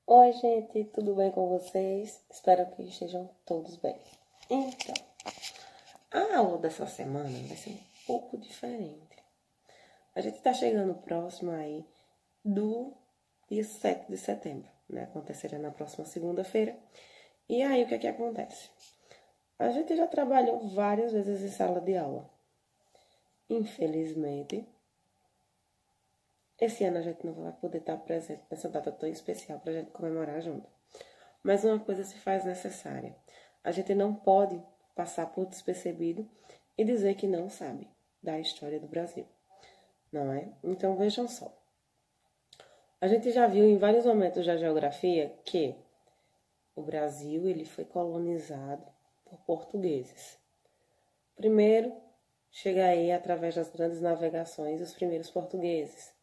Oi, gente, tudo bem com vocês? Espero que estejam todos bem. Então, a aula dessa semana vai ser um pouco diferente. A gente está chegando próximo aí do dia 7 de setembro, né? Acontecerá na próxima segunda-feira. E aí, o que é que acontece? A gente já trabalhou várias vezes em sala de aula. Infelizmente, esse ano a gente não vai poder estar presente nessa data tão especial para a gente comemorar junto. Mas uma coisa se faz necessária. A gente não pode passar por despercebido e dizer que não sabe da história do Brasil, não é? Então vejam só. A gente já viu em vários momentos da geografia que o Brasil ele foi colonizado por portugueses. Primeiro, chega aí através das grandes navegações os primeiros portugueses,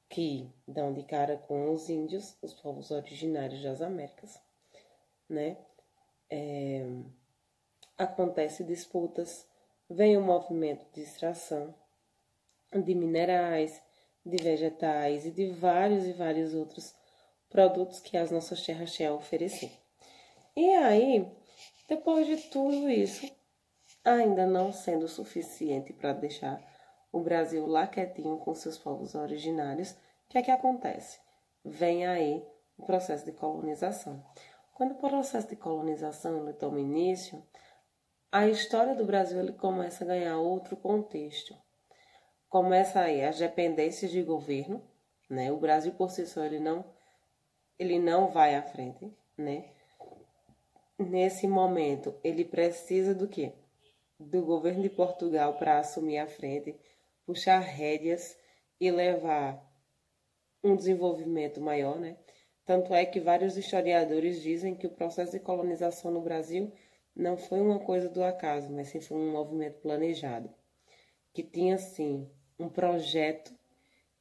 que dão de cara com os índios, os povos originários das Américas, né? Acontece disputas, vem um movimento de extração de minerais, de vegetais e vários outros produtos que as nossas terras têm a oferecer. E aí, depois de tudo isso, ainda não sendo suficiente para deixar o Brasil lá quietinho com seus povos originários, o que é que acontece? Vem aí o processo de colonização. Quando o processo de colonização ele toma início, a história do Brasil ele começa a ganhar outro contexto. Começa aí as dependências de governo, né? O Brasil por si só ele não vai à frente, né? Nesse momento, ele precisa do quê? Do governo de Portugal para assumir a frente, puxar rédeas e levar um desenvolvimento maior, né? Tanto é que vários historiadores dizem que o processo de colonização no Brasil não foi uma coisa do acaso, mas sim foi um movimento planejado, que tinha, sim, um projeto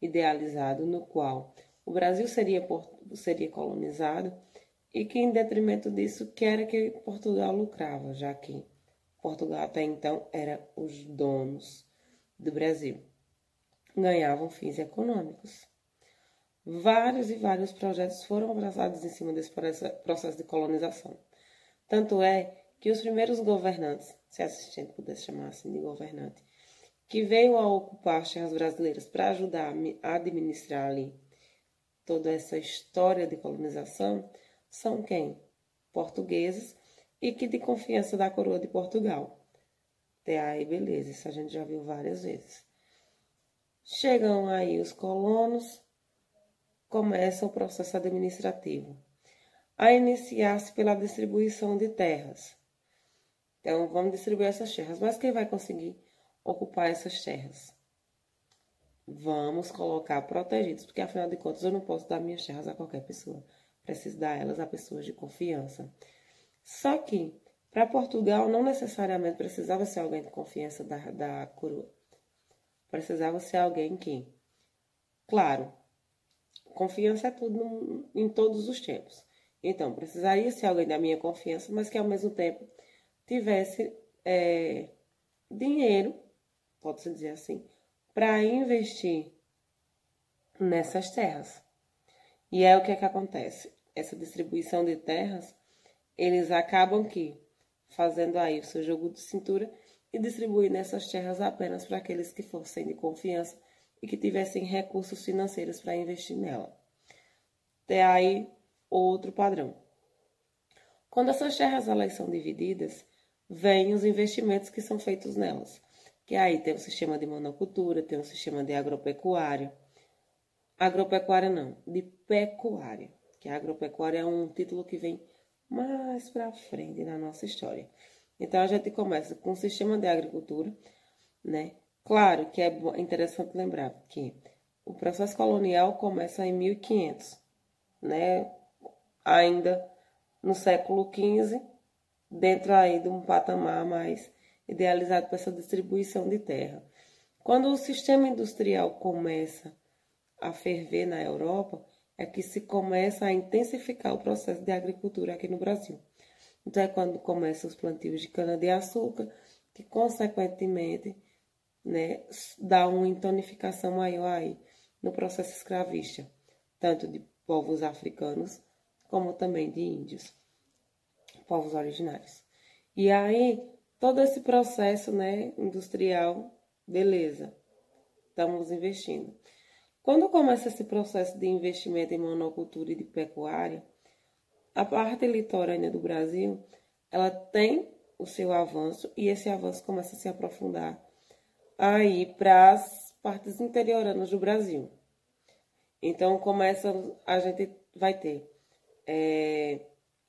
idealizado no qual o Brasil seria colonizado e que, em detrimento disso, que era que Portugal lucrava, já que Portugal até então era os donos do Brasil. Ganhavam fins econômicos. Vários e vários projetos foram abraçados em cima desse processo de colonização. Tanto é que os primeiros governantes, se a gente pudesse chamar assim de governante, que veio a ocupar as terras brasileiras para ajudar a administrar ali toda essa história de colonização, são quem? Portugueses e que de confiança da coroa de Portugal. Até aí, beleza, isso a gente já viu várias vezes. Chegam aí os colonos, começa o processo administrativo, a iniciar-se pela distribuição de terras. Então, vamos distribuir essas terras, mas quem vai conseguir ocupar essas terras? Vamos colocar protegidos, porque afinal de contas eu não posso dar minhas terras a qualquer pessoa. Preciso dar elas a pessoas de confiança. Só que, para Portugal, não necessariamente precisava ser alguém de confiança da coroa. Precisava ser alguém que, claro, confiança é tudo em todos os tempos. Então, precisaria ser alguém da minha confiança, mas que ao mesmo tempo tivesse dinheiro, pode-se dizer assim, para investir nessas terras. E é o que é que acontece? Essa distribuição de terras, eles acabam fazendo aí o seu jogo de cintura e distribuindo essas terras apenas para aqueles que fossem de confiança e que tivessem recursos financeiros para investir nela. Até aí, outro padrão. Quando essas terras elas são divididas, vêm os investimentos que são feitos nelas. Que aí tem o sistema de monocultura, tem o sistema de agropecuária. Agropecuária não, de pecuária. Que a agropecuária é um título que vem mais para frente na nossa história. Então, a gente começa com o sistema de agricultura, né? Claro que é interessante lembrar que o processo colonial começa em 1500, né? Ainda no século XV, dentro aí de um patamar mais idealizado para essa distribuição de terra. Quando o sistema industrial começa a ferver na Europa, é que se começa a intensificar o processo de agricultura aqui no Brasil. Então, é quando começam os plantios de cana-de-açúcar, que, consequentemente, dá uma tonificação maior aí no processo escravista, tanto de povos africanos, como também de índios, povos originários. E aí, todo esse processo, né, industrial, beleza, estamos investindo. Quando começa esse processo de investimento em monocultura e de pecuária, a parte litorânea do Brasil, ela tem o seu avanço e esse avanço começa a se aprofundar aí para as partes interioranas do Brasil. Então, a gente vai ter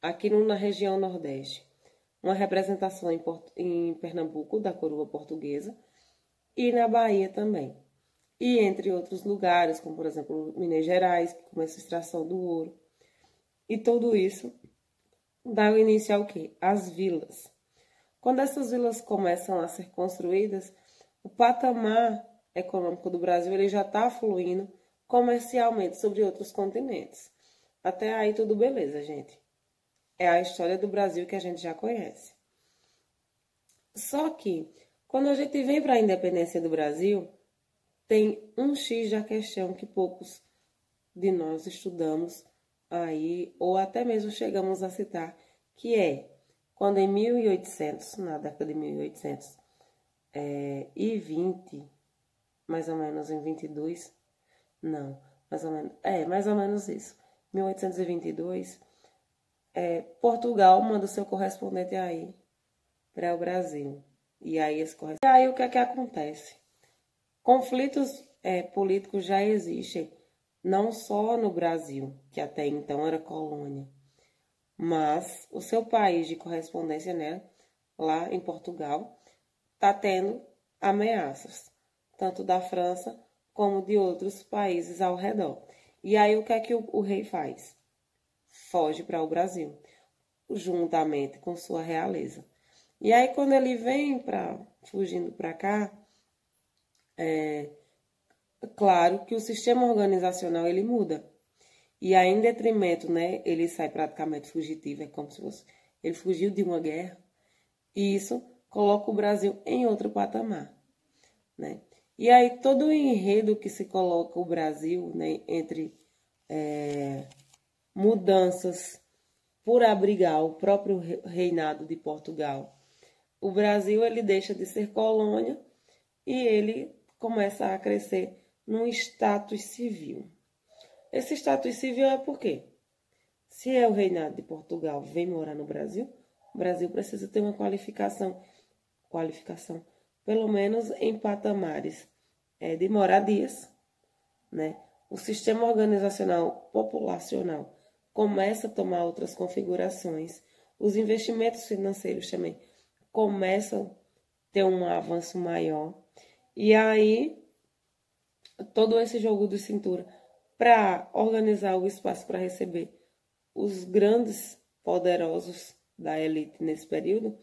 aqui na região Nordeste, uma representação em Pernambuco da coroa portuguesa e na Bahia também. E entre outros lugares, como por exemplo Minas Gerais, que começa a extração do ouro. E tudo isso dá o início ao quê? As vilas. Quando essas vilas começam a ser construídas, o patamar econômico do Brasil ele já está fluindo comercialmente sobre outros continentes. Até aí tudo beleza, gente. É a história do Brasil que a gente já conhece. Só que, quando a gente vem para a independência do Brasil, tem um X da questão que poucos de nós estudamos aí, ou até mesmo chegamos a citar, que é quando em 1800, na década de 1800, e 20, mais ou menos em 22, não, mais ou menos isso, 1822, Portugal manda o seu correspondente aí para o Brasil. E aí, o que é que acontece? Conflitos políticos já existem, não só no Brasil, que até então era colônia, mas o seu país de correspondência, né, lá em Portugal, está tendo ameaças, tanto da França como de outros países ao redor. E aí, o que é que o rei faz? Foge para o Brasil, juntamente com sua realeza. E aí, quando ele vem fugindo para cá, claro que o sistema organizacional ele muda. E aí, em detrimento, né, ele sai praticamente fugitivo, é como se fosse ele fugiu de uma guerra. E isso coloca o Brasil em outro patamar, né? E aí, todo o enredo que se coloca o Brasil, né, entre mudanças por abrigar o próprio reinado de Portugal, o Brasil ele deixa de ser colônia e ele começa a crescer num status civil. Esse status civil é por quê? Se é o reinado de Portugal vem morar no Brasil, o Brasil precisa ter uma qualificação, pelo menos em patamares de moradias, né? O sistema organizacional populacional começa a tomar outras configurações, os investimentos financeiros também começam a ter um avanço maior, e aí todo esse jogo de cintura para organizar o espaço para receber os grandes poderosos da elite nesse período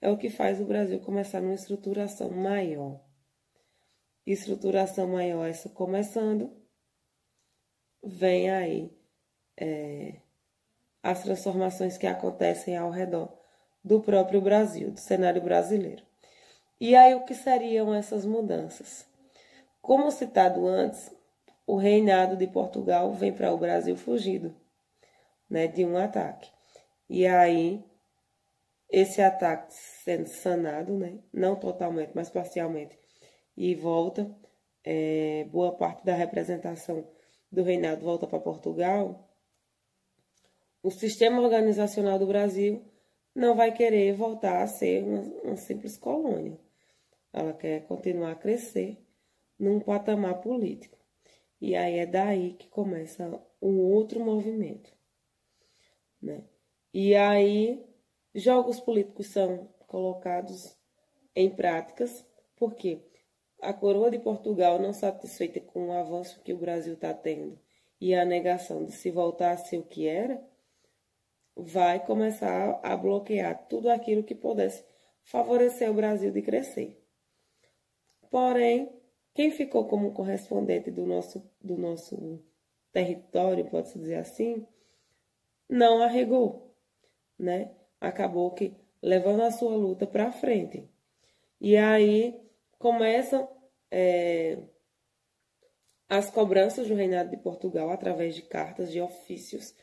é o que faz o Brasil começar numa estruturação maior. Estruturação maior, essa começando, vem aí as transformações que acontecem ao redor do próprio Brasil, do cenário brasileiro. E aí, o que seriam essas mudanças? Como citado antes, o reinado de Portugal vem para o Brasil fugido, né, de um ataque. E aí, esse ataque sendo sanado, né, não totalmente, mas parcialmente, e volta, boa parte da representação do reinado volta para Portugal, o sistema organizacional do Brasil não vai querer voltar a ser uma simples colônia. Ela quer continuar a crescer num patamar político. E aí é daí que começa um outro movimento, né? E aí jogos políticos são colocados em práticas, porque a coroa de Portugal, não satisfeita com o avanço que o Brasil está tendo e a negação de se voltar a ser o que era, vai começar a bloquear tudo aquilo que pudesse favorecer o Brasil de crescer. Porém, quem ficou como correspondente do nosso território, pode-se dizer assim, não arregou, né? Acabou que levando a sua luta para frente. E aí começam as cobranças do reinado de Portugal através de cartas, de ofícios,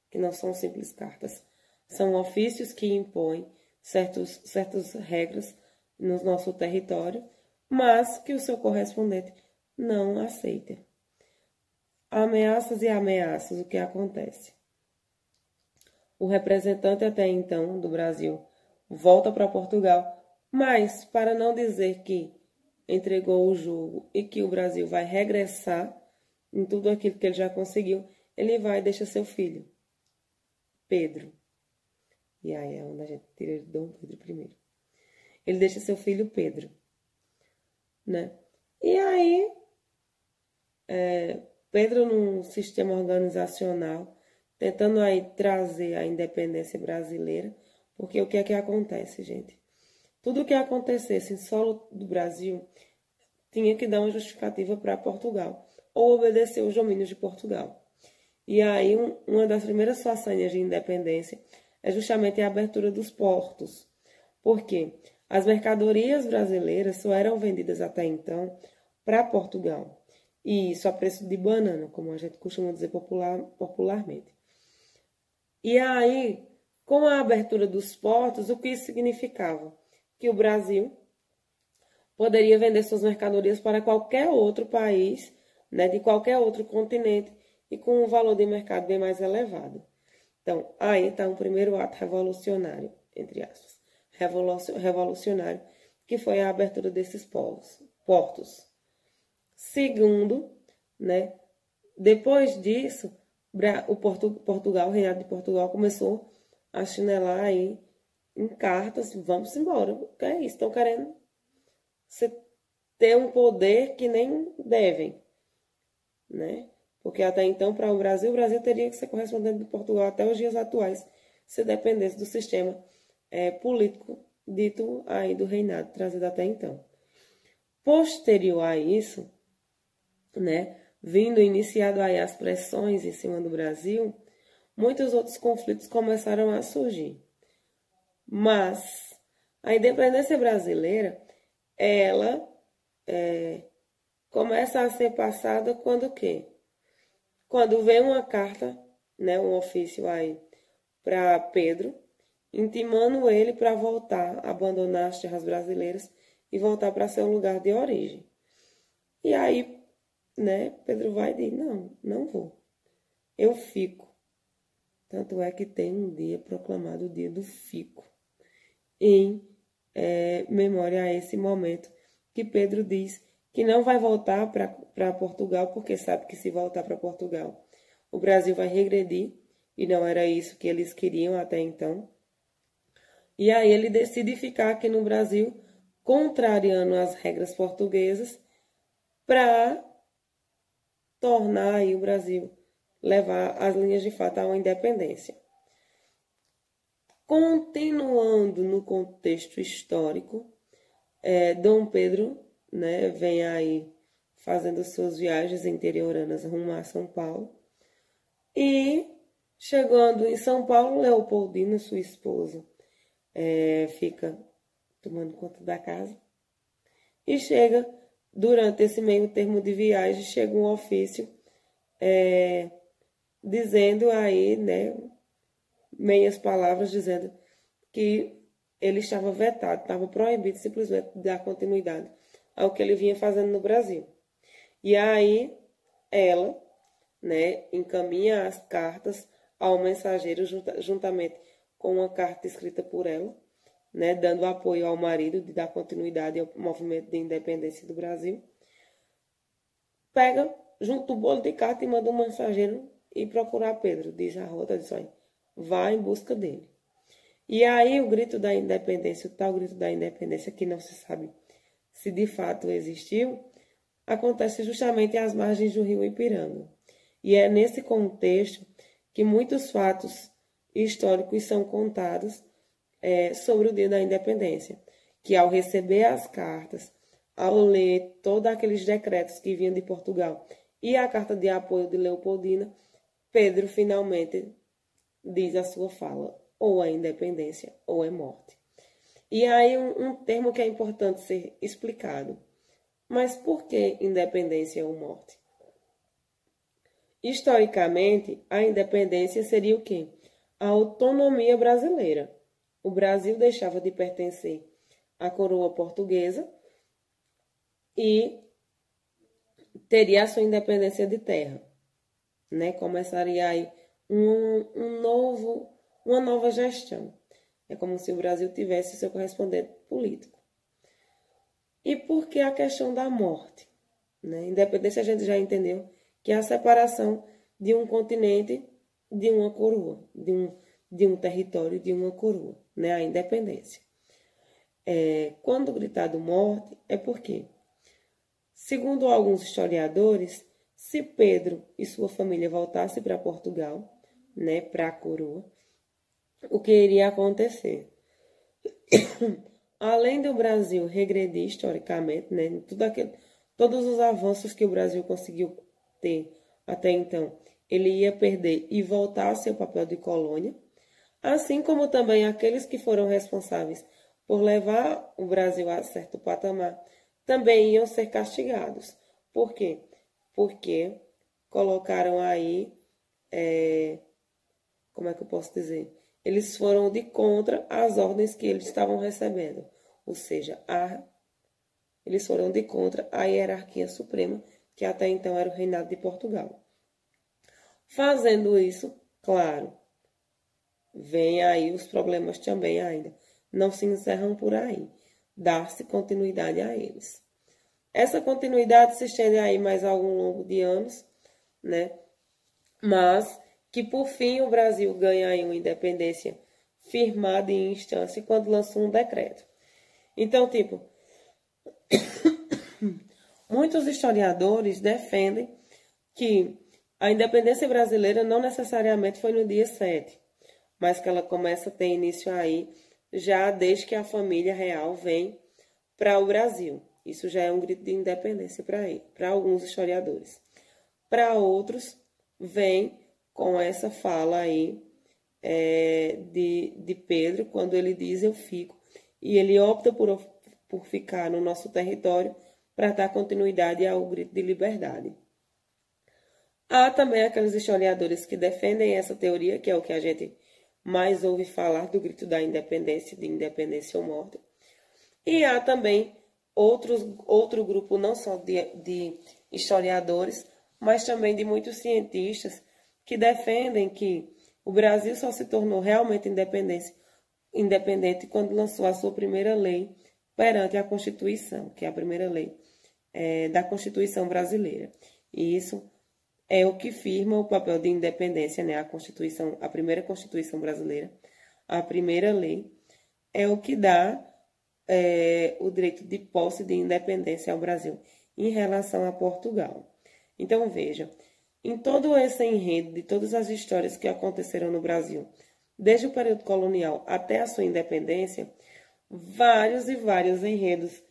que não são simples cartas, são ofícios que impõem certas regras no nosso território, mas que o seu correspondente não aceita. Ameaças e ameaças, o que acontece? O representante até então do Brasil volta para Portugal, mas para não dizer que entregou o jogo e que o Brasil vai regressar em tudo aquilo que ele já conseguiu, ele vai e deixa seu filho, Pedro. E aí é onde a gente tira Dom Pedro I. Ele deixa seu filho Pedro, né? E aí, Pedro, num sistema organizacional, tentando aí trazer a independência brasileira, porque o que é que acontece, gente? Tudo o que acontecesse em solo do Brasil tinha que dar uma justificativa para Portugal, ou obedecer os domínios de Portugal. E aí, uma das primeiras façanhas de independência é justamente a abertura dos portos. Por quê? As mercadorias brasileiras só eram vendidas até então para Portugal. E isso a preço de banana, como a gente costuma dizer popularmente. E aí, com a abertura dos portos, o que isso significava? Que o Brasil poderia vender suas mercadorias para qualquer outro país, né, de qualquer outro continente, e com um valor de mercado bem mais elevado. Então, aí está um primeiro ato revolucionário, entre aspas, revolucionário, que foi a abertura desses portos. Segundo, né, depois disso, o reinado de Portugal começou a chinelar aí em cartas, vamos embora, o que é isso? Estão querendo ter um poder que nem devem, né? Porque até então, para o Brasil teria que ser correspondente de Portugal até os dias atuais, se dependesse do sistema político dito aí do reinado, trazido até então. Posterior a isso, né, iniciado aí as pressões em cima do Brasil, muitos outros conflitos começaram a surgir. Mas a independência brasileira, ela começa a ser passada quando o quê? Quando vem uma carta, né, um ofício aí para Pedro, intimando ele para voltar, abandonar as terras brasileiras e voltar para seu lugar de origem. E aí, né, Pedro vai e diz, não vou, eu fico. Tanto é que tem um dia proclamado o dia do fico, em memória a esse momento que Pedro diz que não vai voltar para Portugal, porque sabe que se voltar para Portugal, o Brasil vai regredir, e não era isso que eles queriam até então. E aí ele decide ficar aqui no Brasil, contrariando as regras portuguesas, para tornar aí o Brasil, levar as linhas de fato a uma independência. Continuando no contexto histórico, Dom Pedro, né, vem aí fazendo suas viagens interioranas rumo a São Paulo. E chegando em São Paulo, Leopoldina, sua esposa, fica tomando conta da casa. E chega, durante esse meio termo de viagem, chega um ofício dizendo aí, né, meias palavras, dizendo que ele estava vetado, estava proibido simplesmente de dar continuidade ao que ele vinha fazendo no Brasil. E aí ela, né, encaminha as cartas ao mensageiro juntamente com uma carta escrita por ela, né, dando apoio ao marido de dar continuidade ao movimento de independência do Brasil. Pega, junta o bolo de carta e manda um mensageiro ir procurar Pedro. Diz a rota, diz, olha, vá em busca dele. E aí o grito da independência, o tal grito da independência, que não se sabe se de fato existiu, acontece justamente às margens do rio Ipiranga. E é nesse contexto que muitos fatos históricos são contados sobre o dia da independência, que ao receber as cartas, ao ler todos aqueles decretos que vinham de Portugal e a carta de apoio de Leopoldina, Pedro finalmente diz a sua fala, ou é independência ou é morte. E aí um termo que é importante ser explicado. Mas por que independência ou morte? Historicamente, a independência seria o quê? A autonomia brasileira. O Brasil deixava de pertencer à coroa portuguesa e teria a sua independência de terra, né? Começaria aí uma nova gestão. É como se o Brasil tivesse seu correspondente político. E por que a questão da morte? Né? Independência a gente já entendeu que é a separação de um continente de uma coroa, de um território de uma coroa, né? A independência. Quando gritado morte, é porque, segundo alguns historiadores, se Pedro e sua família voltassem para Portugal, né, para a coroa, o que iria acontecer? Além do Brasil regredir historicamente, né, todos os avanços que o Brasil conseguiu ter até então, ele ia perder e voltar a seu papel de colônia, assim como também aqueles que foram responsáveis por levar o Brasil a certo patamar, também iam ser castigados. Por quê? Porque colocaram aí, como é que eu posso dizer? Eles foram de contra as ordens que eles estavam recebendo, ou seja, eles foram de contra a hierarquia suprema, que até então era o reinado de Portugal. Fazendo isso, claro, vem aí os problemas também ainda. Não se encerram por aí. Dar-se continuidade a eles. Essa continuidade se estende aí mais algum longo de anos, né? Mas que por fim o Brasil ganha aí uma independência firmada em instância quando lançou um decreto. Então, tipo, muitos historiadores defendem que a independência brasileira não necessariamente foi no dia 7, mas que ela começa a ter início aí já desde que a família real vem para o Brasil. Isso já é um grito de independência para alguns historiadores. Para outros, vem com essa fala aí de Pedro, quando ele diz eu fico, e ele opta por ficar no nosso território para dar continuidade ao grito de liberdade. Há também aqueles historiadores que defendem essa teoria, que é o que a gente mais ouve falar do grito da independência, de independência ou morte. E há também outro grupo, não só de historiadores, mas também de muitos cientistas que defendem que o Brasil só se tornou realmente independente quando lançou a sua primeira lei perante a Constituição, que é a primeira lei da Constituição brasileira. E isso é o que firma o papel de independência, né? A primeira Constituição brasileira, a primeira lei, é o que dá o direito de posse de independência ao Brasil em relação a Portugal. Então, veja, em todo esse enredo de todas as histórias que aconteceram no Brasil, desde o período colonial até a sua independência, vários e vários enredos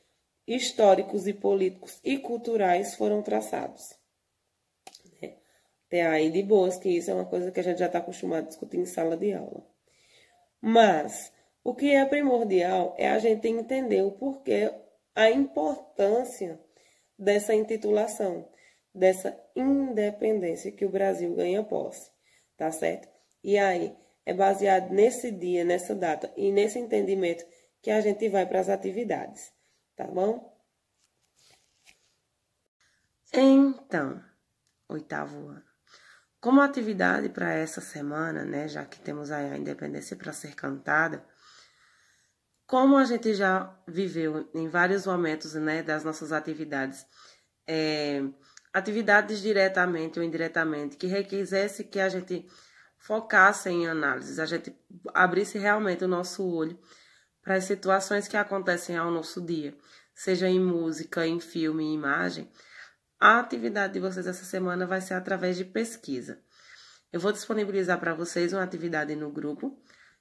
históricos e políticos e culturais foram traçados. Tem aí de boas que isso é uma coisa que a gente já está acostumado a discutir em sala de aula. Mas o que é primordial é a gente entender o porquê, a importância dessa intitulação, dessa independência que o Brasil ganha posse, tá certo? E aí, é baseado nesse dia, nessa data e nesse entendimento que a gente vai para as atividades, tá bom? Então, 8º ano. Como atividade para essa semana, né, já que temos aí a independência para ser cantada, como a gente já viveu em vários momentos, né, das nossas atividades, atividades diretamente ou indiretamente, que requisesse que a gente focasse em análises, a gente abrisse realmente o nosso olho para as situações que acontecem ao nosso dia, seja em música, em filme, em imagem. A atividade de vocês essa semana vai ser através de pesquisa. Eu vou disponibilizar para vocês uma atividade no grupo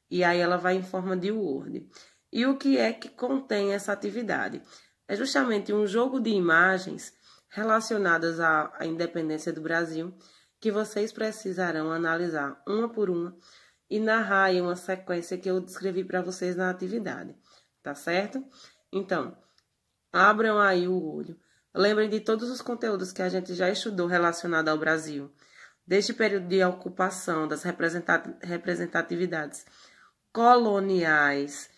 e aí ela vai em forma de Word. E o que é que contém essa atividade? É justamente um jogo de imagens relacionadas à independência do Brasil que vocês precisarão analisar uma por uma e narrar aí uma sequência que eu descrevi para vocês na atividade, tá certo? Então, abram aí o olho. Lembrem de todos os conteúdos que a gente já estudou relacionado ao Brasil. deste período de ocupação das representatividades coloniais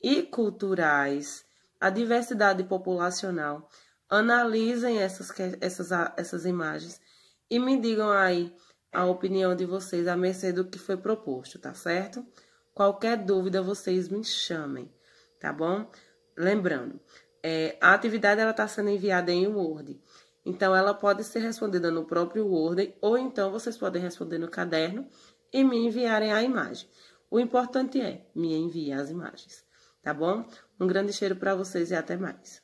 e culturais, a diversidade populacional. Analisem essas imagens e me digam aí a opinião de vocês a mercê do que foi proposto, tá certo? Qualquer dúvida, vocês me chamem, tá bom? Lembrando, a atividade está sendo enviada em Word, então ela pode ser respondida no próprio Word, ou então vocês podem responder no caderno e me enviarem a imagem. O importante é me enviar as imagens, tá bom? Um grande cheiro para vocês e até mais.